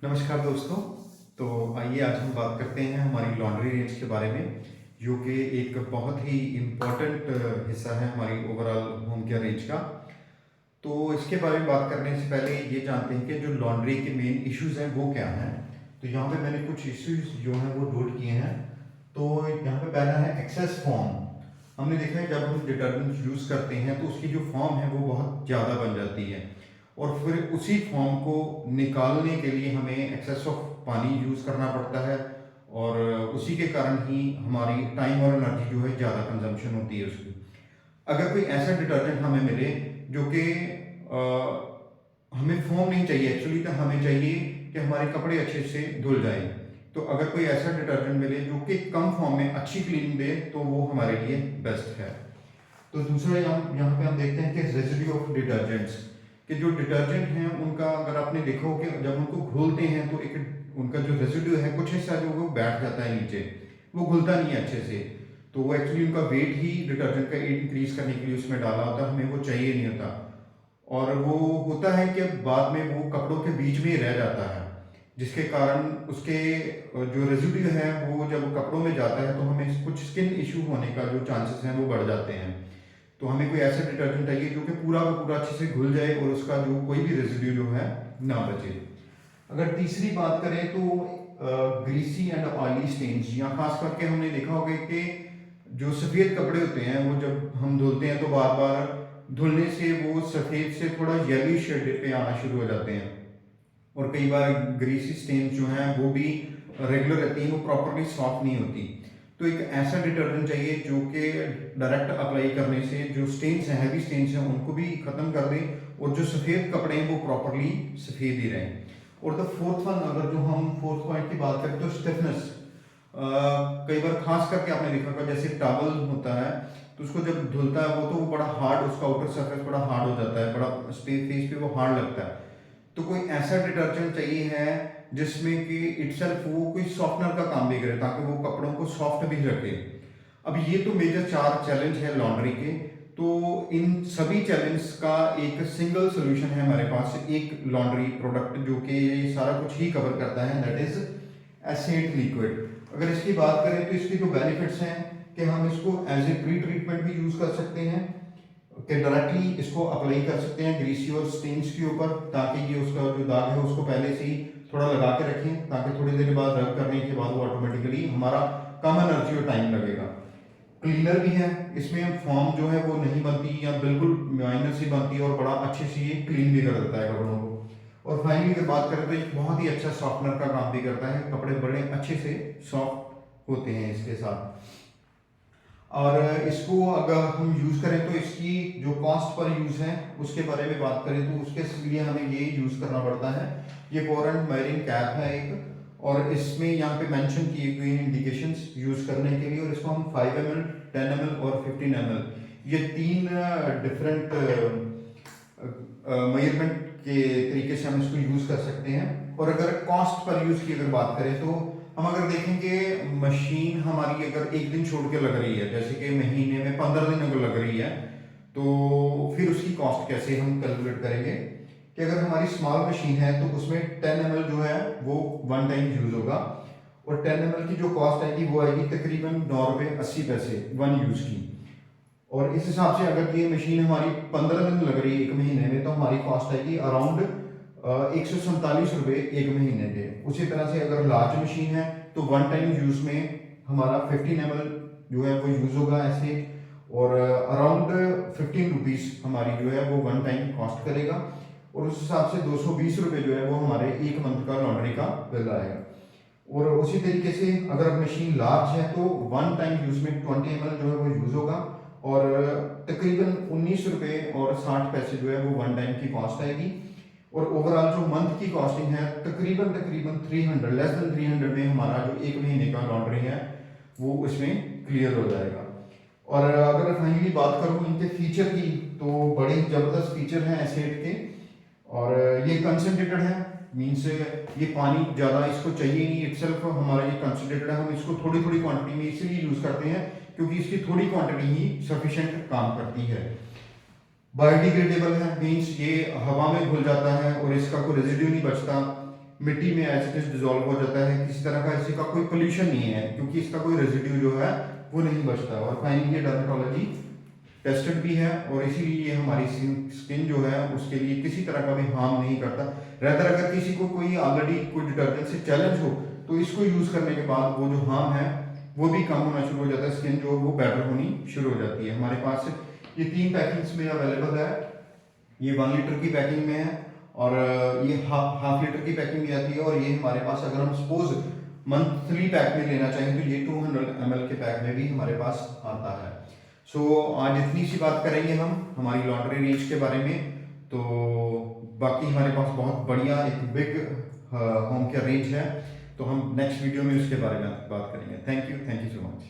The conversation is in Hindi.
नमस्कार दोस्तों। तो आइए आज हम बात करते हैं हमारी लॉन्ड्री रेंज के बारे में, जो कि एक बहुत ही इम्पोर्टेंट हिस्सा है हमारी ओवरऑल होम केयर रेंज का। तो इसके बारे में बात करने से पहले ये जानते हैं कि जो लॉन्ड्री के मेन इश्यूज हैं वो क्या हैं। तो यहाँ पे मैंने कुछ इश्यूज जो हैं वो नोट किए हैं। तो यहाँ पे पहला है एक्सेस फॉर्म। हमने देखा है जब हम डिटर्जेंट यूज़ करते हैं तो उसकी जो फॉर्म है वो बहुत ज़्यादा बन जाती है, और फिर उसी फॉर्म को निकालने के लिए हमें एक्सेस ऑफ पानी यूज़ करना पड़ता है, और उसी के कारण ही हमारी टाइम और एनर्जी जो है ज़्यादा कंजम्पशन होती है उसकी। अगर कोई ऐसा डिटर्जेंट हमें मिले जो कि हमें फॉर्म नहीं चाहिए एक्चुअली, तो हमें चाहिए कि हमारे कपड़े अच्छे से धुल जाएं, तो अगर कोई ऐसा डिटर्जेंट मिले जो कि कम फॉर्म में अच्छी क्लीनिंग दे तो वो हमारे लिए बेस्ट है। तो दूसरा यहाँ पे हम देखते हैं कि रेजिड्यू ऑफ डिटर्जेंट्स, कि जो डिटर्जेंट हैं उनका अगर आपने देखा हो कि जब उनको घोलते हैं तो एक उनका जो रेजिड्यू है कुछ हिस्सा जो वो बैठ जाता है नीचे, वो घुलता नहीं है अच्छे से। तो वो एक्चुअली उनका वेट ही डिटर्जेंट का इंक्रीज करने के लिए उसमें डाला होता है, हमें वो चाहिए नहीं होता। और वो होता है कि बाद में वो कपड़ों के बीच में ही रह जाता है, जिसके कारण उसके जो रेजिड्यू है वो जब कपड़ों में जाता है तो हमें कुछ स्किन इशू होने का जो चांसेस हैं वो बढ़ जाते हैं। तो हमें कोई ऐसा डिटर्जेंट चाहिए जो कि पूरा का पूरा अच्छे से घुल जाए और उसका जो कोई भी रेजिड्यू जो है ना बचे। अगर तीसरी बात करें तो ग्रीसी एंड ऑयली स्टेन्स, या खास करके हमने देखा होगा कि जो सफ़ेद कपड़े होते हैं वो जब हम धुलते हैं तो बार बार धुलने से वो सफ़ेद से थोड़ा येलो शेड पे आना शुरू हो जाते हैं, और कई बार ग्रीसी स्टेन्स जो हैं वो भी रेगुलर रहती हैं, वो प्रॉपरली सॉफ्ट नहीं होती। तो एक ऐसा डिटर्जेंट चाहिए जो कि डायरेक्ट अप्लाई करने से जो स्टेन्स हैं, हैवी स्टेन्स हैं, उनको भी ख़त्म कर दे, और जो सफ़ेद कपड़े हैं वो प्रॉपरली सफ़ेद ही रहें। और द फोर्थ वन, अगर जो हम फोर्थ पॉइंट की बात करें तो स्टिफनेस। कई बार खास करके आपने देखा होगा जैसे टॉवल होता है तो उसको जब धुलता है वो तो वो बड़ा हार्ड, उसका आउटर सरफेस बड़ा हार्ड हो जाता है, बड़ा फेस पे वो हार्ड लगता है। तो कोई ऐसा डिटर्जेंट चाहिए है जिसमें कि इटसेल्फ वो कोई सॉफ्टनर का काम भी करे ताकि वो कपड़ों को सॉफ्ट भी रखे। अब ये तो मेजर 4 चैलेंज है लॉन्ड्री के। तो इन सभी चैलेंज का एक सिंगल सोल्यूशन है हमारे पास, एक लॉन्ड्री प्रोडक्ट जो कि ये सारा कुछ ही कवर करता है, दैट इज एसेट लिक्विड। अगर इसकी बात करें तो इसके जो बेनिफिट्स हैं कि हम इसको एज ए प्री ट्रीटमेंट भी यूज कर सकते हैं, कि डायरेक्टली इसको अप्लाई कर सकते हैं ग्रीसी और स्टेन्स के ऊपर, ताकि ये उसका जो दाग है उसको पहले से ही थोड़ा लगा के रखें, ताकि थोड़ी देर बाद रब करने के बाद वो ऑटोमेटिकली हमारा कम एनर्जी और टाइम लगेगा। क्लीनर भी है, इसमें फॉर्म जो है वो नहीं बनती या बिल्कुल माइनर सी बनती है, और बड़ा अच्छे से ये क्लीन भी कर देता है कपड़ों को। और फाइनली अगर बात करें तो एक बहुत ही अच्छा सॉफ्टनर का काम भी करता है, कपड़े बड़े अच्छे से सॉफ्ट होते हैं इसके साथ। और इसको अगर हम यूज़ करें तो इसकी जो कॉस्ट पर यूज़ है उसके बारे में बात करें तो उसके लिए हमें ये यूज़ करना पड़ता है। ये कोरेंट मैरिन कैप है एक, और इसमें यहाँ पे मेंशन किए गए इंडिकेशंस यूज़ करने के लिए, और इसको हम 5 ml, 10 ml और 15 ml ये 3 डिफरेंट मेजरमेंट के तरीके से हम इसको यूज़ कर सकते हैं। और अगर कॉस्ट पर यूज़ की अगर बात करें तो हम अगर देखेंगे मशीन हमारी अगर एक दिन छोड़ के लग रही है, जैसे कि महीने में 15 दिन अगर लग रही है, तो फिर उसकी कॉस्ट कैसे हम कैलकुलेट करेंगे कि अगर हमारी स्मॉल मशीन है तो उसमें 10 ml जो है वो वन टाइम यूज होगा, और 10 ml की जो कॉस्ट आएगी वो आएगी तकरीबन 9 रुपये 80 पैसे वन यूज की। और इस हिसाब से अगर ये मशीन हमारी 15 दिन लग रही है एक महीने में, तो हमारी कॉस्ट आएगी अराउंड 147 रुपये एक महीने के। उसी तरह से अगर लार्ज मशीन है तो वन टाइम यूज में हमारा 15 ml जो है वो यूज होगा ऐसे, और अराउंड 15 रुपीज़ हमारी जो है वो वन टाइम कॉस्ट करेगा, और उस हिसाब से 220 रुपये जो है वो हमारे एक मंथ का लॉन्ड्री का बिल आएगा। और उसी तरीके से अगर मशीन लार्ज है तो वन टाइम यूज में 20 ml जो है वो यूज होगा, और तकरीबन 19 रुपये और 60 पैसे जो है वो वन टाइम की कॉस्ट आएगी। और ओवरऑल जो मंथ की कॉस्टिंग है तकरीबन 300, लेस देन 300 में हमारा जो एक महीने का लॉन्ड्री है वो उसमें क्लियर हो जाएगा। और अगर फाइनली बात करूँ इनके फीचर की, तो बड़े ज़बरदस्त फीचर हैं एसेट के, और ये कंसनट्रेटेड है, मीन्स ये पानी ज़्यादा इसको चाहिए नहीं, इटसेल्फ हमारा ये कंसनट्रेटेड है, हम इसको थोड़ी थोड़ी क्वांटिटी में इसलिए यूज़ करते हैं क्योंकि इसकी थोड़ी क्वांटिटी ही सफिशेंट काम करती है। बायोडिग्रेडेबल है, मीन्स ये हवा में घुल जाता है और इसका कोई रेजिड्यू नहीं बचता। मिट्टी में एज इट इज डिजोल्व हो जाता है, किसी तरह का इसका कोई पोल्यूशन नहीं है, क्योंकि इसका कोई रेजिड्यू जो है वो नहीं बचता। और फाइनली ये डर्मेटोलॉजी टेस्टेड भी है, और इसीलिए ये हमारी स्किन जो है उसके लिए किसी तरह का भी हार्म नहीं करता। रेदर अगर किसी को कोई ऑलरेडी कोई डिटर्जेंट से चैलेंज हो तो इसको यूज करने के बाद वो जो हार्म है वो भी कम होना शुरू हो जाता है, स्किन जो वो बेटर होनी शुरू हो जाती है। हमारे पास ये 3 पैकिंग्स में अवेलेबल है, ये 1 लीटर की पैकिंग में है, और ये हाफ लीटर की पैकिंग भी आती है, और ये हमारे पास अगर हम सपोज मंथली पैक में लेना चाहें तो ये 200 ml के पैक में भी हमारे पास आता है। सो आज इतनी सी बात करेंगे हम हमारी लॉन्ड्री रेंज के बारे में। तो बाकी हमारे पास बहुत बढ़िया एक बिग होम केयर रेंज है, तो हम नेक्स्ट वीडियो में उसके बारे में बात करेंगे। Thank you so much.